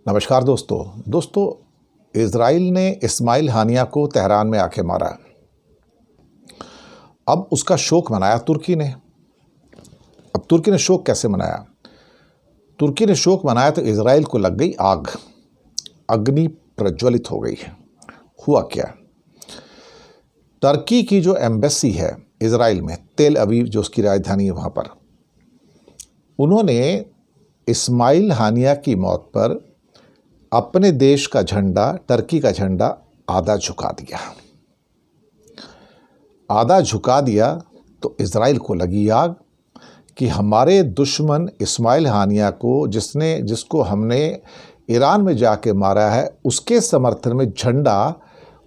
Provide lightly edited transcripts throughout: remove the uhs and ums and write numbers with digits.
नमस्कार दोस्तों इज़राइल ने इस्माइल हानिया को तेहरान में आके मारा। अब उसका शोक मनाया तुर्की ने। अब तुर्की ने शोक कैसे मनाया? तुर्की ने शोक मनाया तो इज़राइल को लग गई आग, अग्नि प्रज्वलित हो गई। हुआ क्या? टर्की की जो एम्बेसी है इज़राइल में, तेल अवीव जो उसकी राजधानी है, वहाँ पर उन्होंने इस्माइल हानिया की मौत पर अपने देश का झंडा, टर्की का झंडा आधा झुका दिया। आधा झुका दिया तो इज़राइल को लगी आग कि हमारे दुश्मन इस्माइल हानिया को, जिसको हमने ईरान में जाके मारा है, उसके समर्थन में झंडा,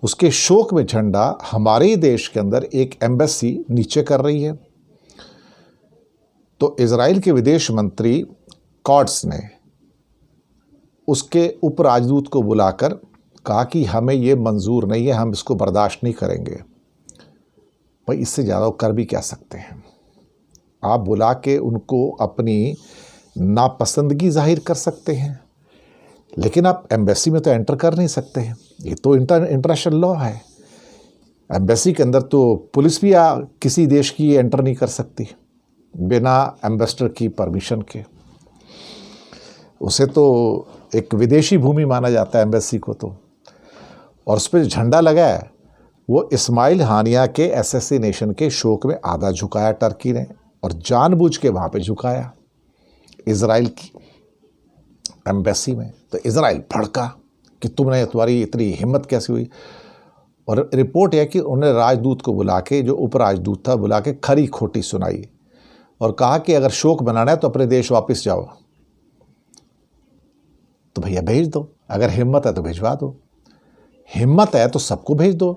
उसके शोक में झंडा हमारे ही देश के अंदर एक एम्बेसी नीचे कर रही है। तो इज़राइल के विदेश मंत्री कॉट्स ने उसके उप राजदूत को बुलाकर कहा कि हमें ये मंजूर नहीं है, हम इसको बर्दाश्त नहीं करेंगे। भाई इससे ज़्यादा कर भी क्या सकते हैं? आप बुला के उनको अपनी नापसंदगी जाहिर कर सकते हैं, लेकिन आप एम्बेसी में तो एंटर कर नहीं सकते हैं। ये तो इंटरनेशनल लॉ है। एम्बेसी के अंदर तो पुलिस भी किसी देश की एंटर नहीं कर सकती बिना एम्बेसडर की परमिशन के। उसे तो एक विदेशी भूमि माना जाता है एम्बेसी को तो। और उस पर झंडा लगा है, वो इस्माइल हानिया के असैसिनेशन के शोक में आधा झुकाया टर्की ने, और जानबूझ के वहाँ पे झुकाया इज़राइल की एम्बेसी में। तो इज़राइल भड़का कि तुम्हारी इतनी हिम्मत कैसे हुई। और रिपोर्ट है कि उन्होंने राजदूत को बुला के, जो उप राजदूत था, बुला के खरी खोटी सुनाई और कहा कि अगर शोक बनाना है तो अपने देश वापस जाओ। तो भैया भेज दो, अगर हिम्मत है तो भिजवा दो, हिम्मत है तो सबको भेज दो।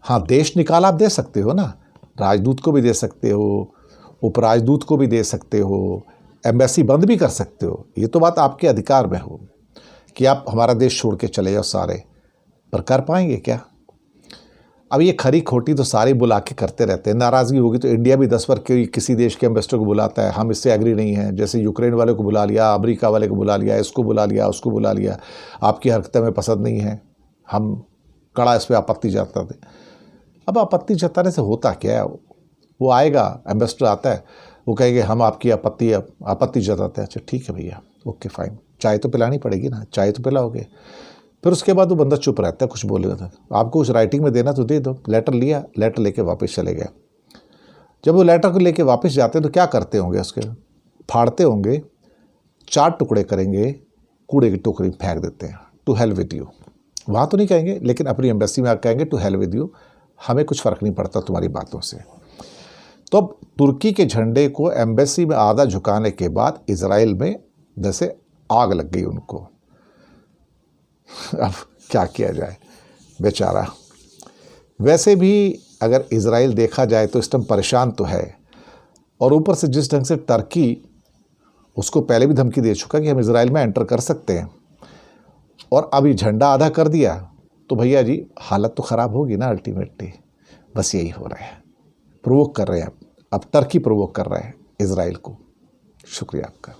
हाँ, देश निकाल आप दे सकते हो ना, राजदूत को भी दे सकते हो, उपराजदूत को भी दे सकते हो, एम्बेसी बंद भी कर सकते हो। ये तो बात आपके अधिकार में हो कि आप हमारा देश छोड़ के चले जाओ सारे, पर कर पाएंगे क्या? अब ये खरी खोटी तो सारे बुला के करते रहते हैं। नाराज़गी होगी तो इंडिया भी 10 बार किसी देश के एम्बेसडर को बुलाता है, हम इससे एग्री नहीं हैं। जैसे यूक्रेन वाले को बुला लिया, अमेरिका वाले को बुला लिया, इसको बुला लिया, उसको बुला लिया, आपकी हरकतें हमें पसंद नहीं हैं, हम कड़ा इस पर आपत्ति जताते। अब आपत्ति जताने से होता क्या है? वो आएगा, एम्बेसडर आता है, वो कहेंगे हम आपकी आपत्ति जताते हैं। अच्छा ठीक है भैया, ओके फाइन, चाय तो पिलानी पड़ेगी ना, चाय तो पिलाओगे। फिर उसके बाद वो बंदा चुप रहता है, कुछ बोलेगा था। आपको उस राइटिंग में देना तो दे दो। लेटर लिया, लेटर लेके वापस चले गए। जब वो लेटर को लेके वापस जाते हैं तो क्या करते होंगे? उसके फाड़ते होंगे, 4 टुकड़े करेंगे, कूड़े की टोकरी में फेंक देते हैं। To hell with you. वहाँ तो नहीं कहेंगे, लेकिन अपनी एम्बेसी में कहेंगे टू हेल विद यू, हमें कुछ फ़र्क नहीं पड़ता तुम्हारी बातों से। तो अब तुर्की के झंडे को एम्बेसी में आधा झुकाने के बाद इज़राइल में जैसे आग लग गई उनको। अब क्या किया जाए, बेचारा। वैसे भी अगर इज़राइल देखा जाए तो इस टाइम परेशान तो है, और ऊपर से जिस ढंग से टर्की उसको पहले भी धमकी दे चुका कि हम इज़राइल में एंटर कर सकते हैं, और अभी झंडा आधा कर दिया, तो भैया जी हालत तो ख़राब होगी ना अल्टीमेटली। बस यही हो रहा है, प्रोवोक कर रहे हैं अब टर्की प्रोवोक कर रहा है इज़राइल को। शुक्रिया आपका।